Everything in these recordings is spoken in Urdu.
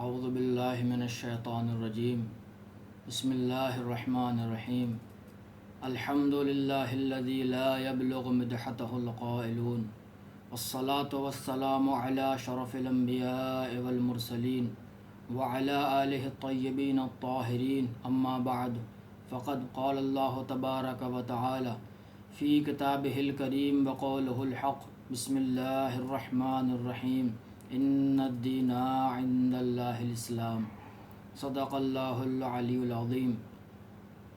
اعوذ باللہ من الشیطان الرجیم بسم اللہ الرحمن الرحیم الحمد للہ الذی لا یبلغ مدحتہ القائلون والصلاة والسلام علی شرف الانبیاء والمرسلین وعلی آلہ الطیبین الطاہرین اما بعد فقد قال اللہ تبارک وتعالی فی کتابہ الکریم وقولہ الحق بسم اللہ الرحمن الرحیم ان الدین عند اللہ الاسلام صدق اللہ العلی العظیم۔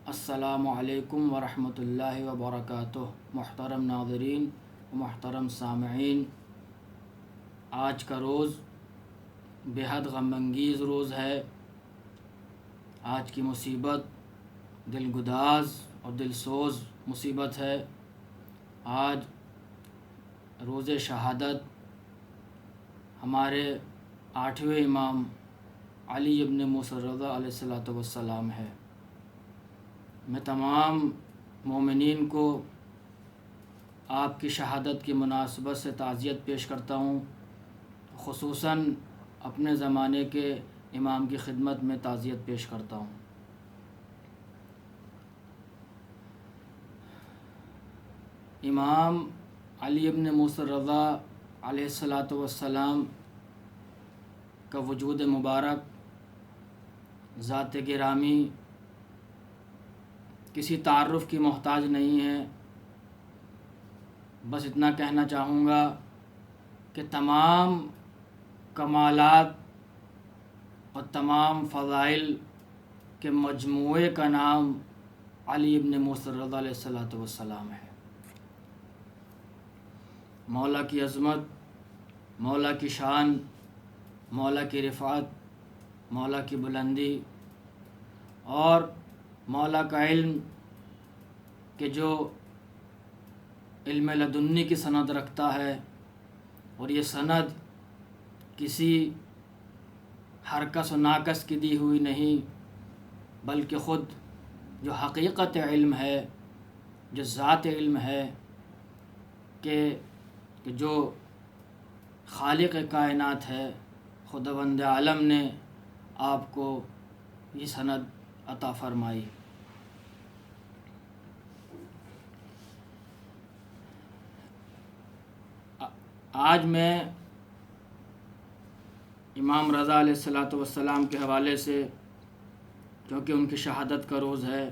السلام علیکم ورحمۃ اللہ وبرکاتہ۔ محترم ناظرین و محترم سامعین، آج کا روز بےحد غم انگیز روز ہے۔ آج کی مصیبت دل گداز اور دل سوز مصیبت ہے۔ آج روز شہادت ہمارے 8ویں امام علی ابن موسیٰ رضا علیہ السلام ہے۔ میں تمام مومنین کو آپ کی شہادت کی مناسبت سے تعزیت پیش کرتا ہوں، خصوصاً اپنے زمانے کے امام کی خدمت میں تعزیت پیش کرتا ہوں۔ امام علی ابن موسیٰ رضا علیہ السلام کا وجود مبارک، ذات گرامی کسی تعارف کی محتاج نہیں ہے۔ بس اتنا کہنا چاہوں گا کہ تمام کمالات اور تمام فضائل کے مجموعے کا نام علی ابن موسیٰ رضا علیہ السلام ہے۔ مولا کی عظمت، مولا کی شان، مولا کی رفعت، مولا کی بلندی اور مولا کا علم کہ جو علم لدنی کی سند رکھتا ہے، اور یہ سند کسی حرکس و ناقص کی دی ہوئی نہیں، بلکہ خود جو حقیقت علم ہے، جو ذات علم ہے کہ جو خالق کائنات ہے، خداوند عالم نے آپ کو یہ سند عطا فرمائی۔ آج میں امام رضا علیہ السلام کے حوالے سے، کیونکہ ان کی شہادت کا روز ہے،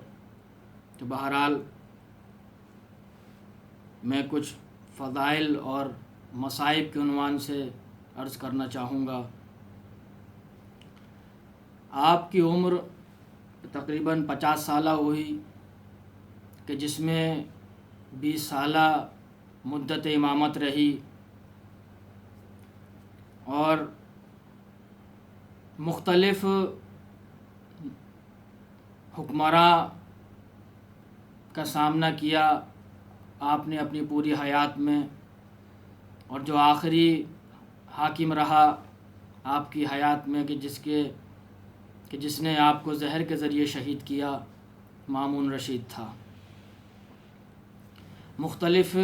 تو بہرحال میں کچھ فضائل اور مصائب کے عنوان سے عرض کرنا چاہوں گا۔ آپ کی عمر تقریباً 50 سالہ ہوئی کہ جس میں 20 سالہ مدت امامت رہی، اور مختلف حکمراں کا سامنا کیا آپ نے اپنی پوری حیات میں، اور جو آخری حاکم رہا آپ کی حیات میں کہ جس نے آپ کو زہر کے ذریعے شہید کیا، مامون رشید تھا۔ مختلف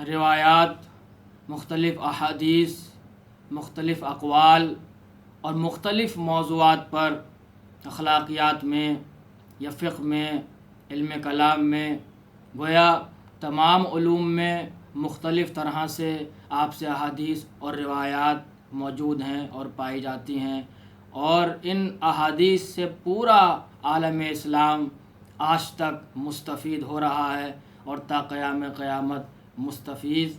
روایات، مختلف احادیث، مختلف اقوال اور مختلف موضوعات پر اخلاقیات میں یا فقہ میں، علم کلام میں، گویا تمام علوم میں مختلف طرح سے آپ سے احادیث اور روایات موجود ہیں اور پائی جاتی ہیں، اور ان احادیث سے پورا عالم اسلام آج تک مستفید ہو رہا ہے، اور تا قیام قیامت مستفید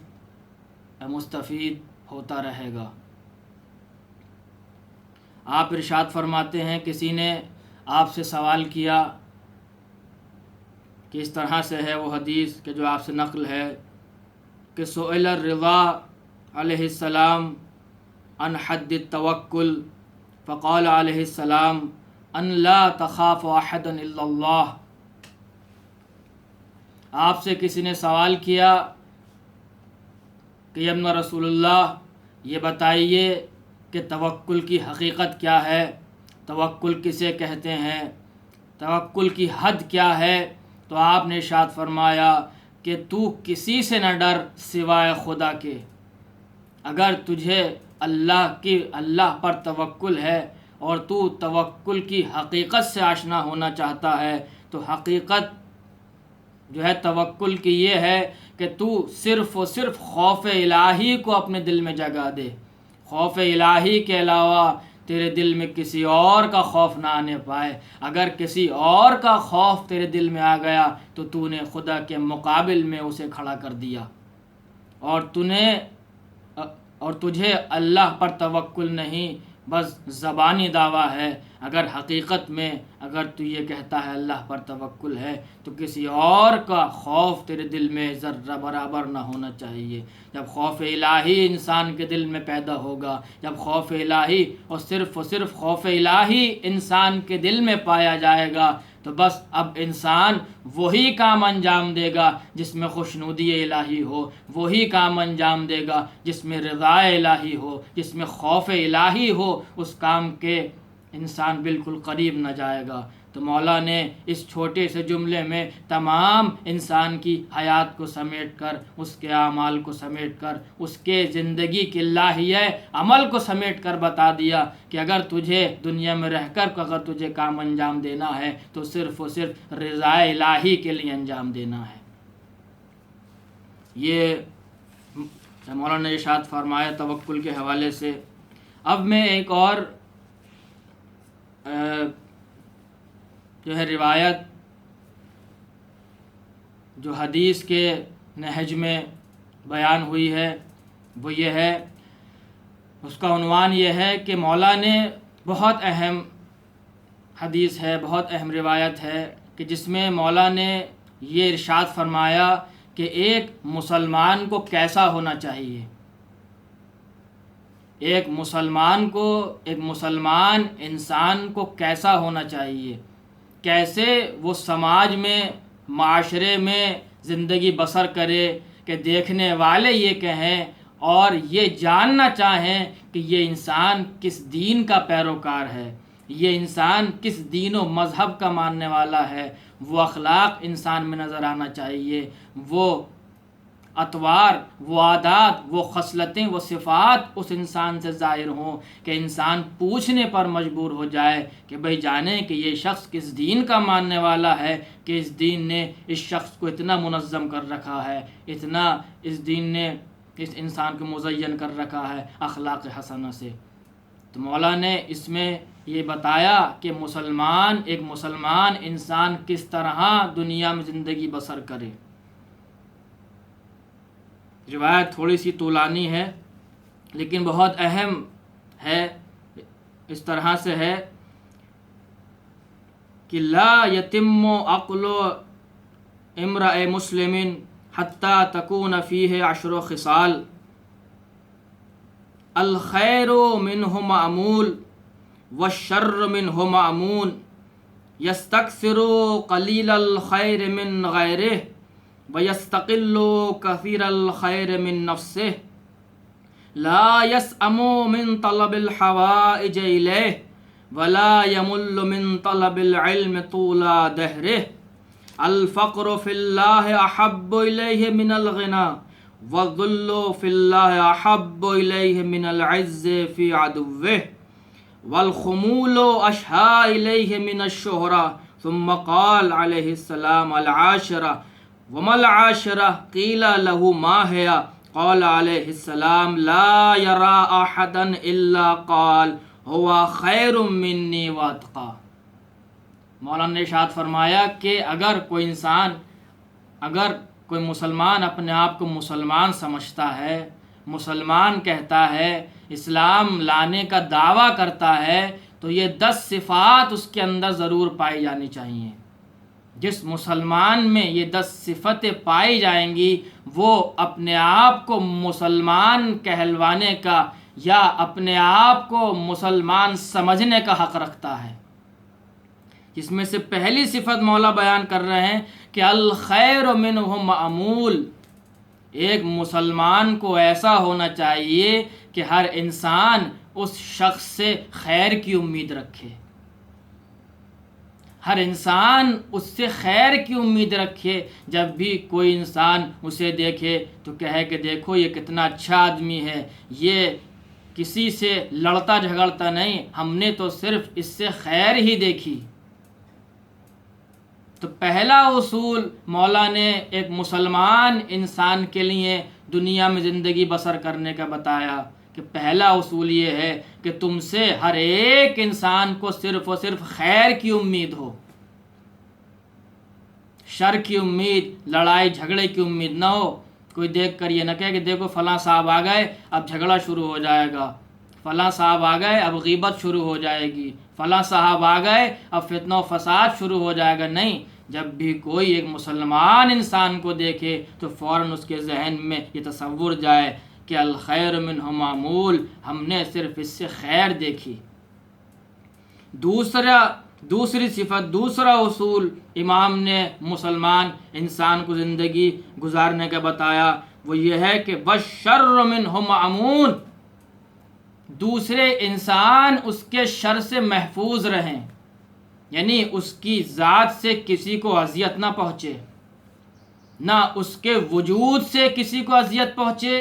ہوتا رہے گا۔ آپ ارشاد فرماتے ہیں، کسی نے آپ سے سوال کیا کہ اس طرح سے ہے وہ حدیث کہ جو آپ سے نقل ہے کہ سئل الرضا علیہ السلام عن حد التوکل فقال علیہ السلام ان لا تخاف احدا الا اللہ۔ آپ سے کسی نے سوال کیا کہ ابن رسول اللہ، یہ بتائیے کہ توکل کی حقیقت کیا ہے، توکل کسے کہتے ہیں، توکل کی حد کیا ہے؟ تو آپ نے ارشاد فرمایا کہ تو کسی سے نہ ڈر سوائے خدا کے۔ اگر تجھے اللہ پر توکل ہے اور تو توکل کی حقیقت سے آشنا ہونا چاہتا ہے، تو حقیقت جو ہے توکل کی یہ ہے کہ تو صرف و صرف خوف الہی کو اپنے دل میں جگا دے. خوف الہی کے علاوہ تیرے دل میں کسی اور کا خوف نہ آنے پائے. اگر کسی اور کا خوف تیرے دل میں آ گیا تو نے خدا کے مقابل میں اسے کھڑا کر دیا، اور تجھے اللہ پر توکل نہیں، بس زبانی دعویٰ ہے. اگر حقیقت میں اگر تو یہ کہتا ہے اللہ پر توکل ہے تو کسی اور کا خوف تیرے دل میں ذرہ برابر نہ ہونا چاہیے. جب خوف الہی انسان کے دل میں پیدا ہوگا، جب خوف الہی اور صرف خوف الہی انسان کے دل میں پایا جائے گا، تو بس اب انسان وہی کام انجام دے گا جس میں خوشنودی الہی ہو، وہی کام انجام دے گا جس میں رضا الہی ہو، جس میں خوف الہی ہو. اس کام کے انسان بالکل قریب نہ جائے گا. تو مولا نے اس چھوٹے سے جملے میں تمام انسان کی حیات کو سمیٹ کر، اس کے اعمال کو سمیٹ کر، اس کے زندگی کی لاہیہ عمل کو سمیٹ کر بتا دیا کہ اگر تجھے دنیا میں رہ کر اگر تجھے کام انجام دینا ہے تو صرف و صرف رضا الہی کے لیے انجام دینا ہے. یہ مولانا نے ارشاد فرمایا توکل کے حوالے سے. اب میں ایک اور جو ہے روایت جو حدیث کے نہج میں بیان ہوئی ہے وہ یہ ہے، اس کا عنوان یہ ہے کہ مولا نے بہت اہم حدیث ہے، بہت اہم روایت ہے کہ جس میں مولا نے یہ ارشاد فرمایا کہ ایک مسلمان کو کیسا ہونا چاہیے. ایک مسلمان انسان کو کیسا ہونا چاہیے، کیسے وہ سماج میں، معاشرے میں زندگی بسر کرے کہ دیکھنے والے یہ کہیں اور یہ جاننا چاہیں کہ یہ انسان کس دین کا پیروکار ہے، یہ انسان کس دین و مذہب کا ماننے والا ہے. وہ اخلاق انسان میں نظر آنا چاہیے، وہ اطوار، وہ عادات، وہ خصلتیں، وہ صفات اس انسان سے ظاہر ہوں کہ انسان پوچھنے پر مجبور ہو جائے کہ بھئی جانے کہ یہ شخص کس دین کا ماننے والا ہے کہ اس دین نے اس شخص کو اتنا منظم کر رکھا ہے، اتنا اس دین نے اس انسان کو مزین کر رکھا ہے اخلاق حسنہ سے. تو مولا نے اس میں یہ بتایا کہ ایک مسلمان انسان کس طرح دنیا میں زندگی بسر کرے. روایت تھوڑی سی طولانی ہے لیکن بہت اہم ہے. اس طرح سے ہے کہ لا یتم عقل امرئ مسلم حتی تکون فیہ 10 خصال الخیر منہ معمول والشر منہ معمون یستکثر قلیل الخیر من غیرہ وَيَسْتَقِلُّ كَثِيرَ الْخَيْرِ مِن نَفْسِهِ لَا يَسْأَمُ مِن طَلَبِ الْحَوَائِجِ إِلَيْهِ وَلَا يَمُلُّ مِن طَلَبِ الْعِلْمِ طُولَ دَهْرِهِ الْفَقْرُ فِي اللَّهِ أَحَبُّ إِلَيْهِ مِنَ الْغِنَى وَالذُّلُّ فِي اللَّهِ أَحَبُّ إِلَيْهِ مِنَ الْعِزِّ فِي عَدُوِّهِ وَالْخُمُولُ أَشْهَى إِلَيْهِ مِنَ الشُّهْرَةِ ثُمَّ قَالَ عَلَيْهِ السَّلَامُ الْعَاشِرَةُ وَمَا الْعَاشِرَةُ قِيلَ لَهُ مَا هِيَ قَالَ عَلَيْهِ السَّلَامُ لَا يَرَى أَحَدًا إِلَّا قَالَ هُوَ خَيْرٌ مِّنِّي وَأَتْقَى. مولانا نے ارشاد فرمایا کہ اگر کوئی مسلمان اپنے آپ کو مسلمان سمجھتا ہے، مسلمان کہتا ہے، اسلام لانے کا دعویٰ کرتا ہے، تو یہ 10 صفات اس کے اندر ضرور پائی جانی چاہیے. جس مسلمان میں یہ 10 صفتیں پائی جائیں گی وہ اپنے آپ کو مسلمان کہلوانے کا یا اپنے آپ کو مسلمان سمجھنے کا حق رکھتا ہے. جس میں سے پہلی صفت مولا بیان کر رہے ہیں کہ الخیر منہ معمول. ایک مسلمان کو ایسا ہونا چاہیے کہ ہر انسان اس شخص سے خیر کی امید رکھے، ہر انسان اس سے خیر کی امید رکھے. جب بھی کوئی انسان اسے دیکھے تو کہے کہ دیکھو یہ کتنا اچھا آدمی ہے، یہ کسی سے لڑتا جھگڑتا نہیں، ہم نے تو صرف اس سے خیر ہی دیکھی۔ تو پہلا اصول مولا نے ایک مسلمان انسان کے لیے دنیا میں زندگی بسر کرنے کا بتایا کہ پہلا اصول یہ ہے کہ تم سے ہر ایک انسان کو صرف و صرف خیر کی امید ہو، شر کی امید، لڑائی جھگڑے کی امید نہ ہو۔ کوئی دیکھ کر یہ نہ کہے کہ دیکھو فلاں صاحب آ گئے اب جھگڑا شروع ہو جائے گا، فلاں صاحب آ گئے اب غیبت شروع ہو جائے گی، فلاں صاحب آ گئے اب فتنہ و فساد شروع ہو جائے گا۔ نہیں، جب بھی کوئی ایک مسلمان انسان کو دیکھے تو فوراً اس کے ذہن میں یہ تصور جائے کہ الخیر منہ معمول، ہم نے صرف اس سے خیر دیکھی۔ دوسری صفت، دوسرا اصول امام نے مسلمان انسان کو زندگی گزارنے کا بتایا، وہ یہ ہے کہ وَالشَّرُّ مِنْهُ مَأْمُونٌ، دوسرے انسان اس کے شر سے محفوظ رہیں، یعنی اس کی ذات سے کسی کو اذیت نہ پہنچے، نہ اس کے وجود سے کسی کو اذیت پہنچے،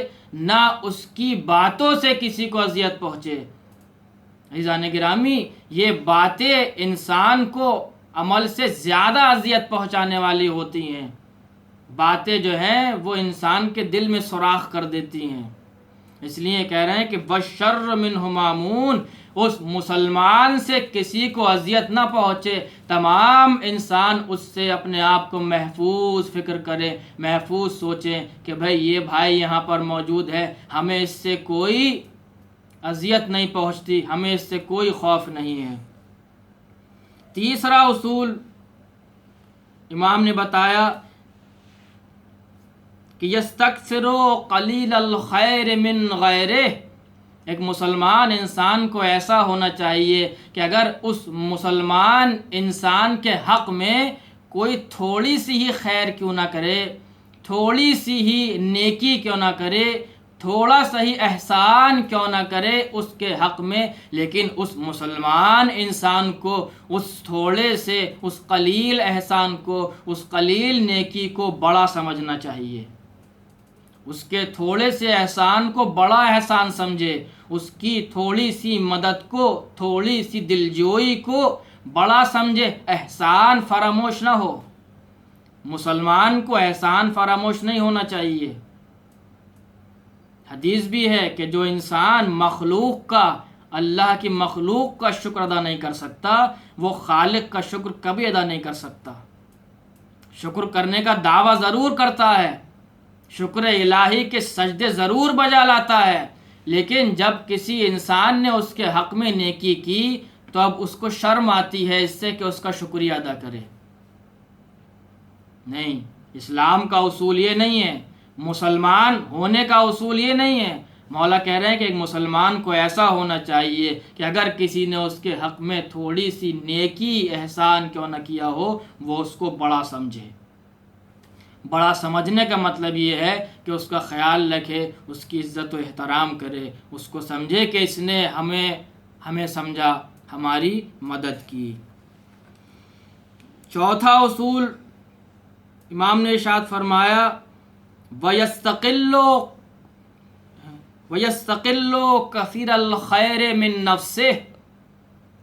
نہ اس کی باتوں سے کسی کو اذیت پہنچے۔ عزیزان گرامی، یہ باتیں انسان کو عمل سے زیادہ اذیت پہنچانے والی ہوتی ہیں۔ باتیں جو ہیں وہ انسان کے دل میں سوراخ کر دیتی ہیں۔ اس لیے کہہ رہے ہیں کہ بشر منہ مامون، اس مسلمان سے کسی کو اذیت نہ پہنچے، تمام انسان اس سے اپنے آپ کو محفوظ فکر کرے، محفوظ سوچیں کہ بھائی یہ بھائی یہاں پر موجود ہے، ہمیں اس سے کوئی اذیت نہیں پہنچتی، ہمیں اس سے کوئی خوف نہیں ہے۔ تیسرا اصول امام نے بتایا کہ یستکثر قلیل الخیر من غیرہ، ایک مسلمان انسان کو ایسا ہونا چاہیے کہ اگر اس مسلمان انسان کے حق میں کوئی تھوڑی سی ہی خیر کیوں نہ کرے، تھوڑی سی ہی نیکی کیوں نہ کرے، تھوڑا سا ہی احسان کیوں نہ کرے اس کے حق میں، لیکن اس مسلمان انسان کو اس تھوڑے سے، اس قلیل احسان کو، اس قلیل نیکی کو بڑا سمجھنا چاہیے، اس کے تھوڑے سے احسان کو بڑا احسان سمجھے، اس کی تھوڑی سی مدد کو، تھوڑی سی دلجوئی کو بڑا سمجھے، احسان فراموش نہ ہو۔ مسلمان کو احسان فراموش نہیں ہونا چاہیے۔ حدیث بھی ہے کہ جو انسان مخلوق کا، اللہ کی مخلوق کا شکر ادا نہیں کر سکتا، وہ خالق کا شکر کبھی ادا نہیں کر سکتا۔ شکر کرنے کا دعویٰ ضرور کرتا ہے، شکر الہی کے سجدے ضرور بجا لاتا ہے، لیکن جب کسی انسان نے اس کے حق میں نیکی کی تو اب اس کو شرم آتی ہے اس سے کہ اس کا شکریہ ادا کرے۔ نہیں، اسلام کا اصول یہ نہیں ہے، مسلمان ہونے کا اصول یہ نہیں ہے۔ مولا کہہ رہے ہیں کہ ایک مسلمان کو ایسا ہونا چاہیے کہ اگر کسی نے اس کے حق میں تھوڑی سی نیکی احسان کیوں نہ کیا ہو، وہ اس کو بڑا سمجھے۔ بڑا سمجھنے کا مطلب یہ ہے کہ اس کا خیال رکھے، اس کی عزت و احترام کرے، اس کو سمجھے کہ اس نے ہمیں سمجھا، ہماری مدد کی۔ چوتھا اصول امام نے ارشاد فرمایا وَيَسْتَقِلُّ كَثِيرَ الْخَيْرِ مِن نَفْسِهِ۔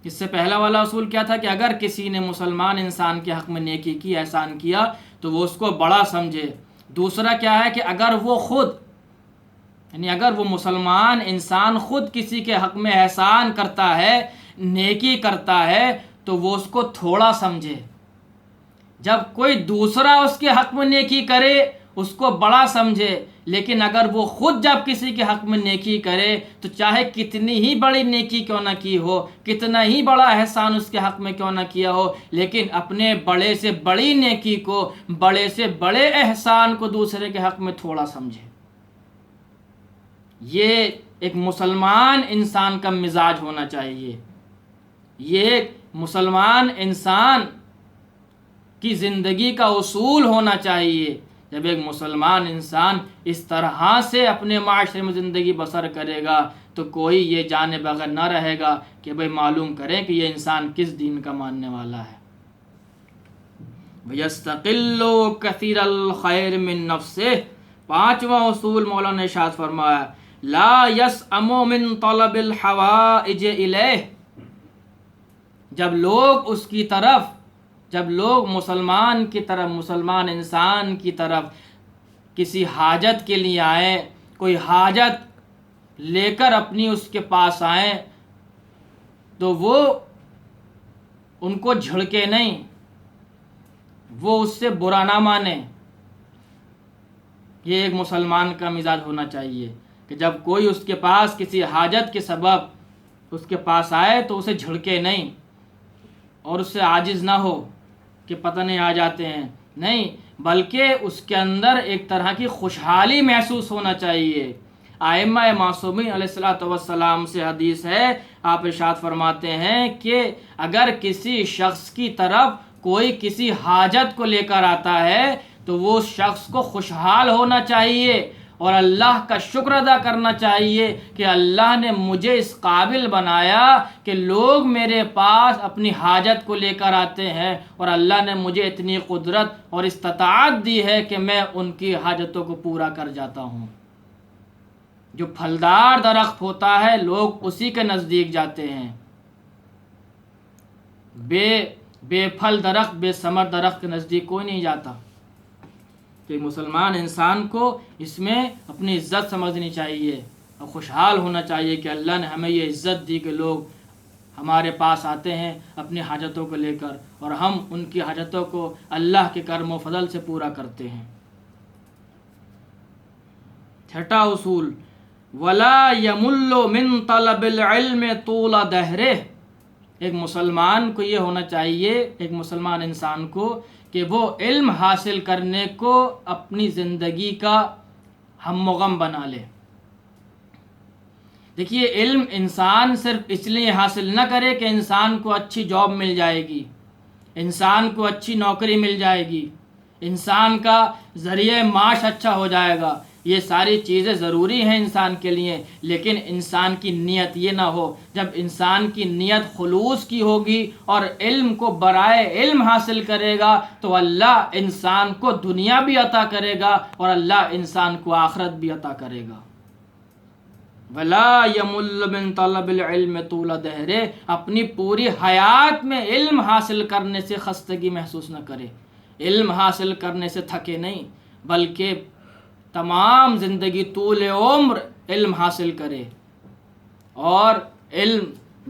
اس سے پہلا والا اصول کیا تھا کہ اگر کسی نے مسلمان انسان کے حق میں نیکی کی، احسان کیا تو وہ اس کو بڑا سمجھے۔ دوسرا کیا ہے کہ اگر وہ خود، یعنی اگر وہ مسلمان انسان خود کسی کے حق میں احسان کرتا ہے، نیکی کرتا ہے، تو وہ اس کو تھوڑا سمجھے۔ جب کوئی دوسرا اس کے حق میں نیکی کرے اس کو بڑا سمجھے، لیکن اگر وہ خود جب کسی کے حق میں نیکی کرے تو چاہے کتنی ہی بڑی نیکی کیوں نہ کی ہو، کتنا ہی بڑا احسان اس کے حق میں کیوں نہ کیا ہو، لیکن اپنے بڑے سے بڑی نیکی کو، بڑے سے بڑے احسان کو دوسرے کے حق میں تھوڑا سمجھے۔ یہ ایک مسلمان انسان کا مزاج ہونا چاہیے، یہ ایک مسلمان انسان کی زندگی کا اصول ہونا چاہیے۔ جب ایک مسلمان انسان اس طرح سے اپنے معاشرے میں زندگی بسر کرے گا تو کوئی یہ جانے بغیر نہ رہے گا کہ بھئی معلوم کریں کہ یہ انسان کس دین کا ماننے والا ہے۔ وَيَسْتَقِلُّ كَثِيرَ الْخَيْرِ مِن نَفْسِهِ۔ پانچواں اصول مولانا نے ارشاد فرمایا لا یسأم من طلب الحوائج الیہ، جب لوگ اس کی طرف، جب لوگ مسلمان کی طرف، مسلمان انسان کی طرف کسی حاجت کے لیے آئیں، کوئی حاجت لے کر اپنی اس کے پاس آئیں، تو وہ ان کو جھڑکے نہیں، وہ اس سے برا نہ مانے۔ یہ ایک مسلمان کا مزاج ہونا چاہیے کہ جب کوئی اس کے پاس کسی حاجت کے سبب اس کے پاس آئے تو اسے جھڑکے نہیں اور اس سے عاجز نہ ہو کہ پتہ نہیں آ جاتے ہیں، نہیں، بلکہ اس کے اندر ایک طرح کی خوشحالی محسوس ہونا چاہیے۔ ائمہ معصومین علیہ السلام سے حدیث ہے، آپ ارشاد فرماتے ہیں کہ اگر کسی شخص کی طرف کوئی کسی حاجت کو لے کر آتا ہے تو وہ شخص کو خوشحال ہونا چاہیے اور اللہ کا شکر ادا کرنا چاہیے کہ اللہ نے مجھے اس قابل بنایا کہ لوگ میرے پاس اپنی حاجت کو لے کر آتے ہیں، اور اللہ نے مجھے اتنی قدرت اور استطاعت دی ہے کہ میں ان کی حاجتوں کو پورا کر جاتا ہوں۔ جو پھلدار درخت ہوتا ہے لوگ اسی کے نزدیک جاتے ہیں، بے پھل درخت، بے ثمر درخت کے نزدیک کوئی نہیں جاتا۔ تو مسلمان انسان کو اس میں اپنی عزت سمجھنی چاہیے اور خوشحال ہونا چاہیے کہ اللہ نے ہمیں یہ عزت دی کہ لوگ ہمارے پاس آتے ہیں اپنی حاجتوں کو لے کر، اور ہم ان کی حاجتوں کو اللہ کے کرم و فضل سے پورا کرتے ہیں۔ چھٹا اصول، ولا یمل من طلب العلم طول دہرہ، ایک مسلمان کو یہ ہونا چاہیے، ایک مسلمان انسان کو، کہ وہ علم حاصل کرنے کو اپنی زندگی کا ہم و غم بنا لے۔ دیکھیے، علم انسان صرف اس لیے حاصل نہ کرے کہ انسان کو اچھی جاب مل جائے گی، انسان کو اچھی نوکری مل جائے گی، انسان کا ذریعہ معاش اچھا ہو جائے گا، یہ ساری چیزیں ضروری ہیں انسان کے لیے، لیکن انسان کی نیت یہ نہ ہو۔ جب انسان کی نیت خلوص کی ہوگی اور علم کو برائے علم حاصل کرے گا تو اللہ انسان کو دنیا بھی عطا کرے گا اور اللہ انسان کو آخرت بھی عطا کرے گا۔ وَلَا يَمُلُّ مِن طَلَبِ الْعِلْمِ طُولَ دَہْرِهِ، اپنی پوری حیات میں علم حاصل کرنے سے خستگی محسوس نہ کرے، علم حاصل کرنے سے تھکے نہیں، بلکہ تمام زندگی طول عمر علم حاصل کرے۔ اور علم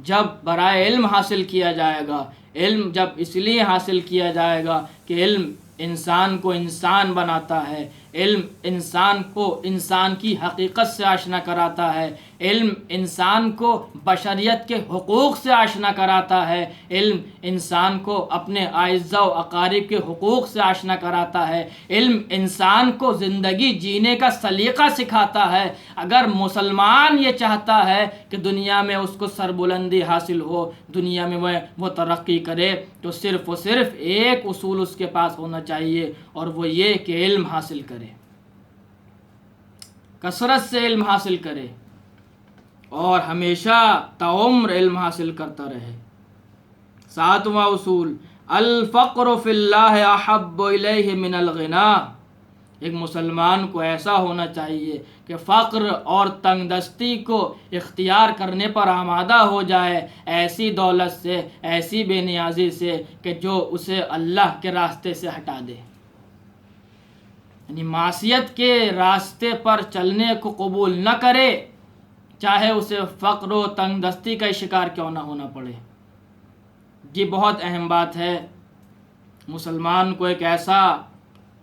جب برائے علم حاصل کیا جائے گا، علم جب اس لیے حاصل کیا جائے گا کہ علم انسان کو انسان بناتا ہے، علم انسان کو انسان کی حقیقت سے آشنا کراتا ہے، علم انسان کو بشریت کے حقوق سے آشنا کراتا ہے، علم انسان کو اپنے اعزاء و اقارب کے حقوق سے آشنا کراتا ہے، علم انسان کو زندگی جینے کا سلیقہ سکھاتا ہے۔ اگر مسلمان یہ چاہتا ہے کہ دنیا میں اس کو سربلندی حاصل ہو، دنیا میں وہ ترقی کرے، تو صرف و صرف ایک اصول اس کے پاس ہونا چاہیے، اور وہ یہ کہ علم حاصل کرے، کثرت سے علم حاصل کرے اور ہمیشہ تعمر علم حاصل کرتا رہے۔ ساتواں اصول، الفقر فی اللہ احب الیہ من الغنا، ایک مسلمان کو ایسا ہونا چاہیے کہ فقر اور تنگ دستی کو اختیار کرنے پر آمادہ ہو جائے، ایسی دولت سے، ایسی بے نیازی سے کہ جو اسے اللہ کے راستے سے ہٹا دے، یعنی معصیت کے راستے پر چلنے کو قبول نہ کرے، چاہے اسے فقر و تنگ دستی کا شکار کیوں نہ ہونا پڑے۔ یہ بہت اہم بات ہے۔ مسلمان کو ایک ایسا،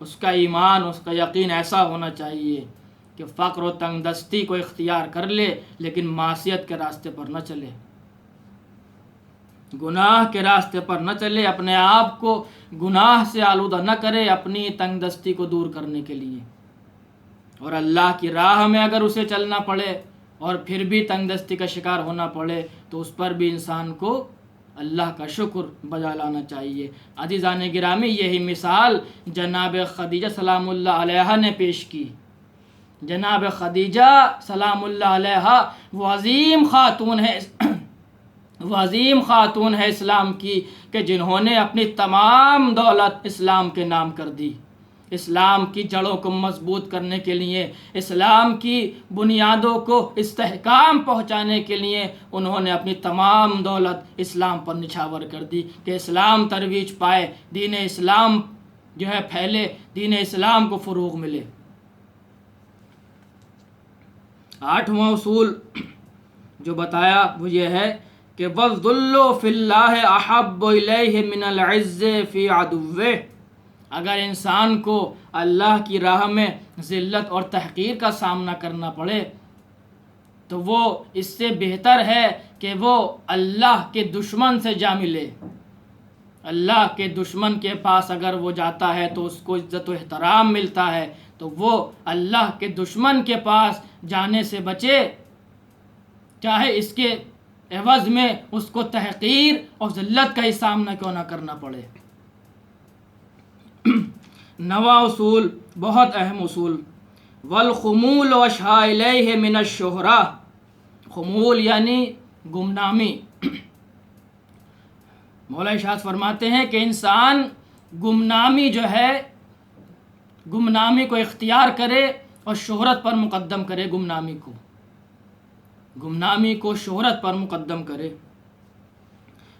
اس کا ایمان، اس کا یقین ایسا ہونا چاہیے کہ فقر و تنگ دستی کو اختیار کر لے لیکن معصیت کے راستے پر نہ چلے، گناہ کے راستے پر نہ چلے، اپنے آپ کو گناہ سے آلودہ نہ کرے اپنی تنگ دستی کو دور کرنے کے لیے۔ اور اللہ کی راہ میں اگر اسے چلنا پڑے اور پھر بھی تنگ دستی کا شکار ہونا پڑے تو اس پر بھی انسان کو اللہ کا شکر بجا لانا چاہیے۔ عزیزان گرامی، یہی مثال جناب خدیجہ سلام اللہ علیہا نے پیش کی۔ جناب خدیجہ سلام اللہ علیہا وہ عظیم خاتون ہے اسلام کی کہ جنہوں نے اپنی تمام دولت اسلام کے نام کر دی، اسلام کی جڑوں کو مضبوط کرنے کے لیے، اسلام کی بنیادوں کو استحکام پہنچانے کے لیے انہوں نے اپنی تمام دولت اسلام پر نچھاور کر دی کہ اسلام ترویج پائے، دین اسلام جو ہے پھیلے، دین اسلام کو فروغ ملے۔ 8واں اصول جو بتایا وہ یہ ہے کہ وَالذُلُّ فِي اللَّهِ أَحَبُّ إِلَيْهِ مِنَ الْعِزِّ فِي عَدُوِّهِ۔ اگر انسان کو اللہ کی راہ میں ذلت اور تحقیر کا سامنا کرنا پڑے تو وہ اس سے بہتر ہے کہ وہ اللہ کے دشمن سے جا ملے۔ اللہ کے دشمن کے پاس اگر وہ جاتا ہے تو اس کو عزت و احترام ملتا ہے، تو وہ اللہ کے دشمن کے پاس جانے سے بچے، چاہے اس کے عوض میں اس کو تحقیر اور ذلت کا ہی سامنا کیوں نہ کرنا پڑے۔ 9واں اصول بہت اہم اصول، والخمول واشہا الیہ من الشہرہ۔ خمول یعنی گمنامی۔ مولا ارشاد فرماتے ہیں کہ انسان گمنامی جو ہے، گمنامی کو اختیار کرے اور شہرت پر مقدم کرے، گمنامی کو شہرت پر مقدم کرے۔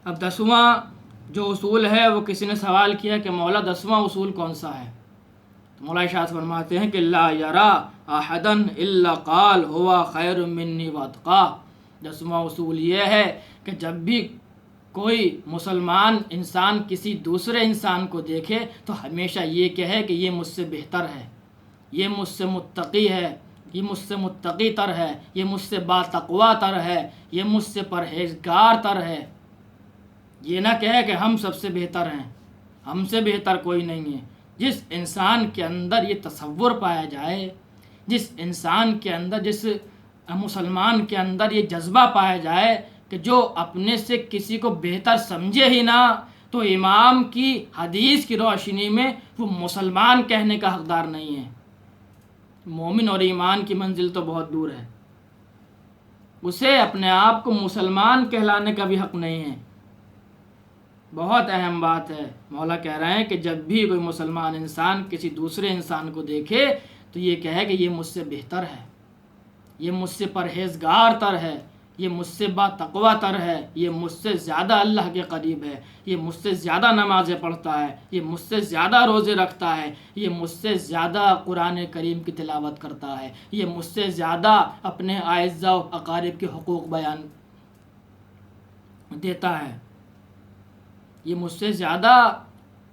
اب 10واں جو اصول ہے وہ کسی نے سوال کیا کہ مولا 10واں اصول کون سا ہے؟ تو مولا ارشاد فرماتے ہیں کہ لا یرا احدا الا قال ہوا خیر منی واتقا۔ 10واں اصول یہ ہے کہ جب بھی کوئی مسلمان انسان کسی دوسرے انسان کو دیکھے تو ہمیشہ یہ کہے کہ یہ مجھ سے بہتر ہے، یہ مجھ سے متقی ہے، یہ مجھ سے متقی تر ہے، یہ مجھ سے باتقوا تر ہے، یہ مجھ سے پرہیزگار تر ہے۔ یہ نہ کہے کہ ہم سب سے بہتر ہیں، ہم سے بہتر کوئی نہیں ہے۔ جس انسان کے اندر یہ تصور پایا جائے، جس انسان کے اندر، جس مسلمان کے اندر یہ جذبہ پایا جائے کہ جو اپنے سے کسی کو بہتر سمجھے ہی نہ، تو امام کی حدیث کی روشنی میں وہ مسلمان کہنے کا حقدار نہیں ہے۔ مومن اور ایمان کی منزل تو بہت دور ہے، اسے اپنے آپ کو مسلمان کہلانے کا بھی حق نہیں ہے۔ بہت اہم بات ہے۔ مولا کہہ رہے ہیں کہ جب بھی کوئی مسلمان انسان کسی دوسرے انسان کو دیکھے تو یہ کہے کہ یہ مجھ سے بہتر ہے، یہ مجھ سے پرہیزگار تر ہے، یہ مجھ سے باتقوا تر ہے، یہ مجھ سے زیادہ اللہ کے قریب ہے، یہ مجھ سے زیادہ نمازیں پڑھتا ہے، یہ مجھ سے زیادہ روزے رکھتا ہے، یہ مجھ سے زیادہ قرآن کریم کی تلاوت کرتا ہے، یہ مجھ سے زیادہ اپنے اعزاء و اقارب کے حقوق بیان دیتا ہے، یہ مجھ سے زیادہ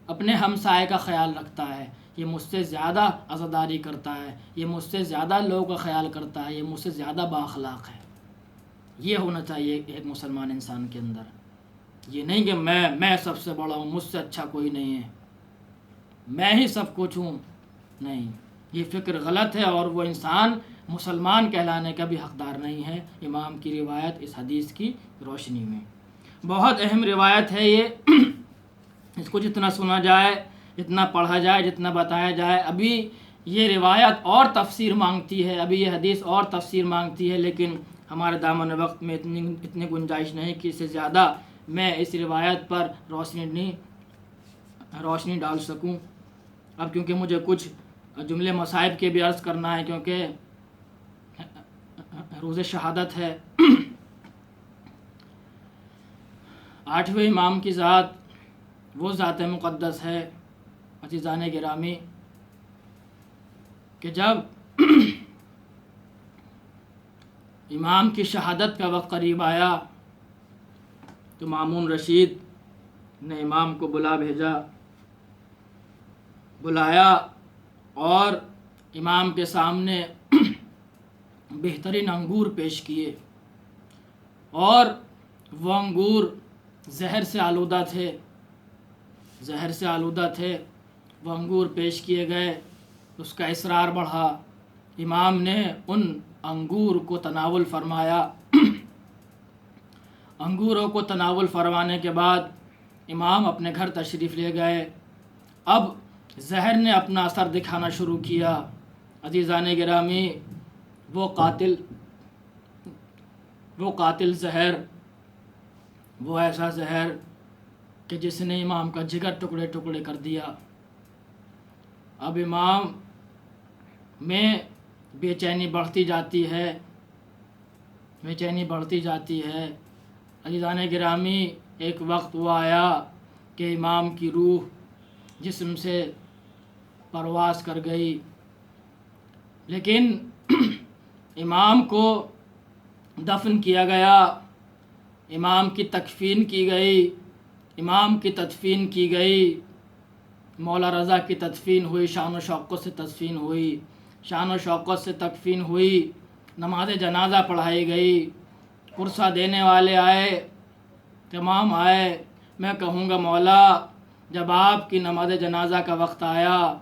اپنے ہمسائے کا خیال رکھتا ہے، یہ مجھ سے زیادہ عزاداری کرتا ہے، یہ مجھ سے زیادہ لوگوں کا خیال کرتا ہے، یہ مجھ سے زیادہ بااخلاق ہے۔ یہ ہونا چاہیے ایک مسلمان انسان کے اندر۔ یہ نہیں کہ میں سب سے بڑا ہوں، مجھ سے اچھا کوئی نہیں ہے، میں ہی سب کچھ ہوں، نہیں، یہ فکر غلط ہے اور وہ انسان مسلمان کہلانے کا بھی حقدار نہیں ہے۔ امام کی روایت اس حدیث کی روشنی میں بہت اہم روایت ہے یہ، اس کو جتنا سنا جائے، جتنا پڑھا جائے، جتنا بتایا جائے، ابھی یہ روایت اور تفسیر مانگتی ہے، ابھی یہ حدیث اور تفسیر مانگتی ہے، لیکن ہمارے دامن وقت میں اتنی گنجائش نہیں کہ اس سے زیادہ میں اس روایت پر روشنی ڈال سکوں۔ اب کیونکہ مجھے کچھ جملے مصائب کے بھی عرض کرنا ہے، کیونکہ روز شہادت ہے۔ 8ویں امام کی ذات وہ ذات مقدس ہے، عزیزان گرامی، کہ جب امام کی شہادت کا وقت قریب آیا تو مامون رشید نے امام کو بلایا اور امام کے سامنے بہترین انگور پیش کیے، اور وہ انگور زہر سے آلودہ تھے، وہ انگور پیش کیے گئے، اس کا اصرار بڑھا، امام نے ان انگور کو تناول فرمایا۔ انگوروں کو تناول فرمانے کے بعد امام اپنے گھر تشریف لے گئے۔ اب زہر نے اپنا اثر دکھانا شروع کیا۔ عزیزان گرامی، وہ قاتل زہر، وہ ایسا زہر کہ جس نے امام کا جگر ٹکڑے ٹکڑے کر دیا، اب امام میں بے چینی بڑھتی جاتی ہے، عزیزان گرامی، ایک وقت وہ آیا کہ امام کی روح جسم سے پرواز کر گئی، لیکن امام کو دفن کیا گیا، امام کی تکفین کی گئی، مولا رضا کی تدفین ہوئی، شان و شوقت سے تکفین ہوئی، نماز جنازہ پڑھائی گئی، پرسہ دینے والے آئے، تمام آئے۔ میں کہوں گا مولا جب آپ کی نماز جنازہ کا وقت آیا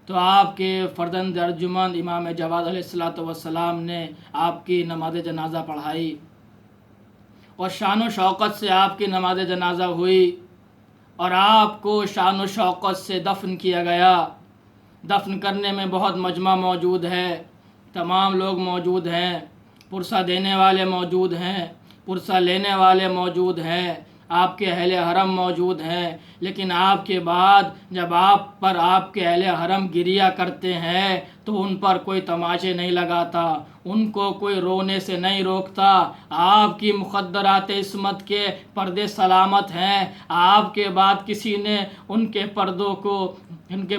تو آپ کے فرزند ارجمند امام جواد علیہ السلام نے آپ کی نماز جنازہ پڑھائی اور شان و شوقت سے آپ کی نماز جنازہ ہوئی اور آپ کو شان و شوقت سے دفن کیا گیا۔ دفن کرنے میں بہت مجمع موجود ہے، تمام لوگ موجود ہیں، پرسہ دینے والے موجود ہیں، پرسہ لینے والے موجود ہیں، آپ کے اہل حرم موجود ہیں، لیکن آپ کے بعد جب آپ کے اہل حرم گریہ کرتے ہیں تو ان پر کوئی تماشے نہیں لگاتا، ان کو کوئی رونے سے نہیں روکتا۔ آپ کی مقدرات عصمت کے پردے سلامت ہیں، آپ کے بعد کسی نے ان کے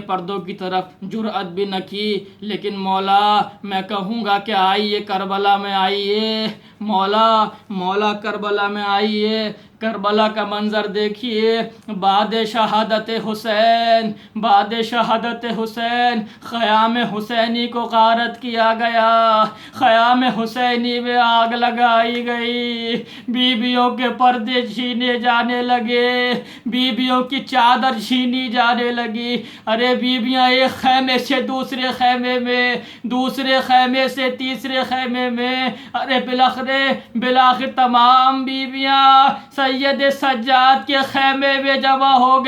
پردوں کی طرف جرأت بھی نہ کی۔ لیکن مولا میں کہوں گا کہ آئیے کربلا میں آئیے، مولا کربلا میں آئیے، کربلا کا منظر دیکھیے۔ بعد شہادت حسین خیام حسینی کو غارت کیا گیا، خیام حسینی میں آگ لگائی گئی، بیویوں کے پردے چھینے جانے لگے، بیویوں کی چادر چھینی جانے لگی۔ ارے بیویاں ایک خیمے سے دوسرے خیمے میں، دوسرے خیمے سے تیسرے خیمے میں، ارے بلاخر تمام بیویاں سید سجاد کے خیمے میں جمع ہو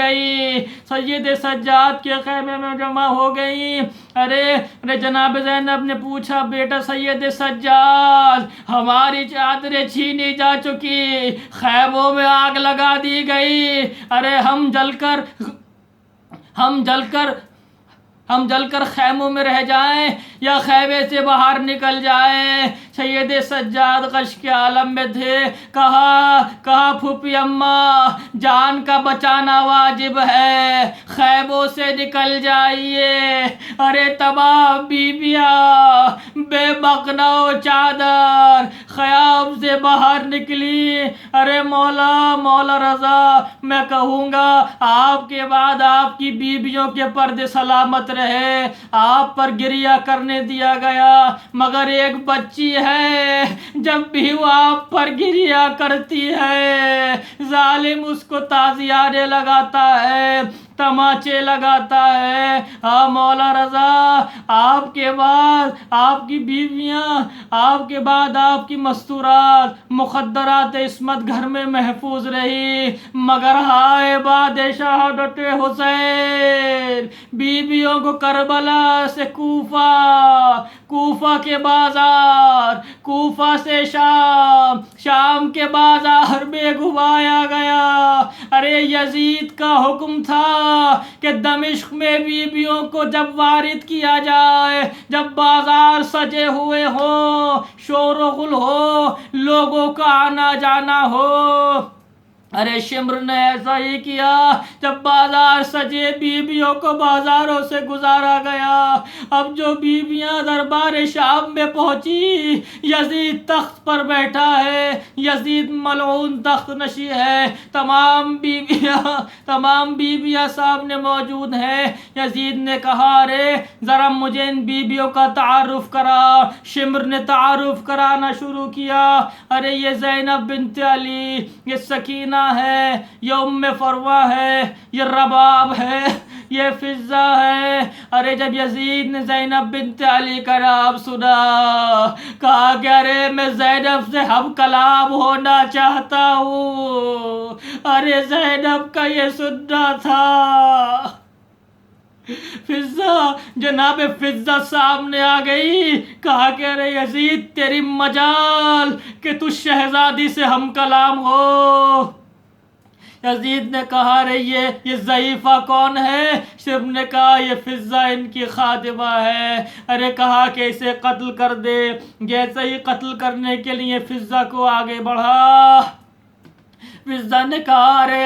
گئی، ارے جناب زینب نے پوچھا بیٹا سید سجاد ہماری چادریں چھینی جا چکی، خیموں میں آگ لگا دی گئی، ارے ہم جل کر خیموں میں رہ جائیں یا خیمے سے باہر نکل جائیں۔ سید سجاد غش کے عالم میں تھے، کہا پھوپھی اماں جان کا بچانا واجب ہے، خیموں سے نکل جائیے۔ ارے تمام بیویاں بے مقنع و چادر خیام سے باہر نکلی۔ ارے مولا رضا میں کہوں گا آپ کے بعد آپ کی بیویوں کے پردے سلامت رہے، آپ پر گریہ کرنے دیا گیا، مگر ایک بچی ہے جب بھی وہ آپ پر گریہ کرتی ہے ظالم اس کو تازیانے لگاتا ہے، تماچے لگاتا ہے۔ مولا رضا آپ کے بعد آپ کی بیویاں، آپ کے بعد آپ کی مستورات مقدرات عصمت گھر میں محفوظ رہی، مگر ہائے بعد شہادت حسین بیویوں کو کربلا سے کوفہ کے بازار، کوفہ سے شام کے بازار میں گھمایا گیا۔ ارے یزید کا حکم تھا کہ دمشق میں بیویوں کو جب وارد کیا جائے، جب بازار سجے ہوئے ہوں، شور و غل ہو، لوگوں کا آنا جانا ہو، ارے شمر نے ایسا ہی کیا، جب بازار سجے بیویوں کو بازاروں سے گزارا گیا۔ اب جو بیویاں دربار شام میں پہنچی، یزید تخت پر بیٹھا ہے، یزید ملعون تخت نشین ہے، تمام بیویاں سامنے موجود ہیں۔ یزید نے کہا ارے ذرا مجھے ان بیویوں کا تعارف کرا، شمر نے تعارف کرانا شروع کیا۔ ارے یہ زینب بنت علی، یہ سکینہ ہے، یہ ام فروہ ہے، یہ رباب ہے، یہ فضہ ہے۔ ارے جب یزید نے زینب بنت علی کا نام سنا، کہا کہ ارے میں زینب سے ہم کلام ہونا چاہتا ہوں۔ ارے زینب کا یہ سننا تھا۔ جناب فضہ سامنے آ گئی، کہا کہ ارے یزید تیری مجال کہ تو شہزادی سے ہم کلام ہو۔ یزید نے کہا رے یہ ضعیفہ کون ہے؟ صرف نے کہا یہ فضہ ان کی خادمہ ہے۔ ارے کہا کہ اسے قتل کر دے۔ جیسے ہی قتل کرنے کے لیے فضہ کو آگے بڑھا، فضہ نے کہا رے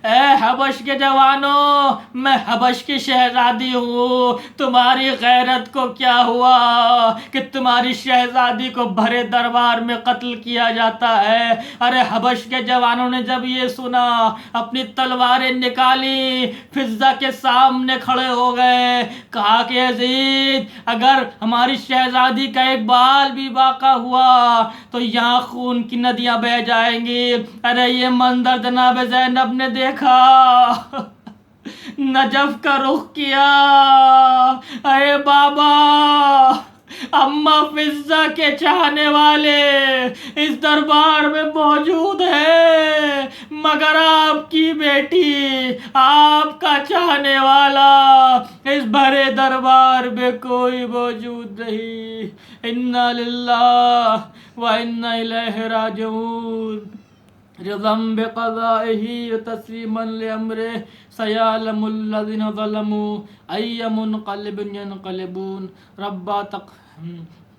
اے حبش کے جوانوں، میں حبش کی شہزادی ہوں، تمہاری غیرت کو کیا ہوا کہ تمہاری شہزادی کو بھرے دربار میں قتل کیا جاتا ہے؟ ارے حبش کے جوانوں نے جب یہ سنا اپنی تلواریں نکالی، فضہ کے سامنے کھڑے ہو گئے، کہا کہ یزید اگر ہماری شہزادی کا ایک بال بھی باقی ہوا تو یہاں خون کی ندیاں بہہ جائیں گی۔ ارے یہ منظر جناب زینب نے دیکھا، نجف کا رخ کیا، اے بابا اماں فضہ کے چاہنے والے اس دربار میں موجود ہیں، مگر آپ کی بیٹی، آپ کا چاہنے والا اس بھرے دربار میں کوئی موجود نہیں۔ انا للہ و انا الیہ راجعون۔ رضا بقضائه وتسلیما لامره سيعلم الذين ظلموا اي منقلب ينقلبون۔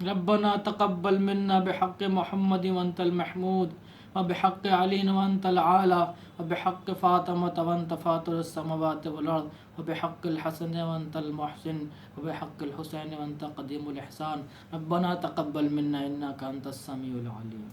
ربنا تقبل منا بحق محمد وانت المحمود، وبحق علي وانت العالى، وبحق فاطمة وانت فاطر السماوات والارض، وبحق الحسن وانت المحسن، وبحق الحسين وانت قديم الاحسان۔ ربنا تقبل منا انك انت السميع العليم۔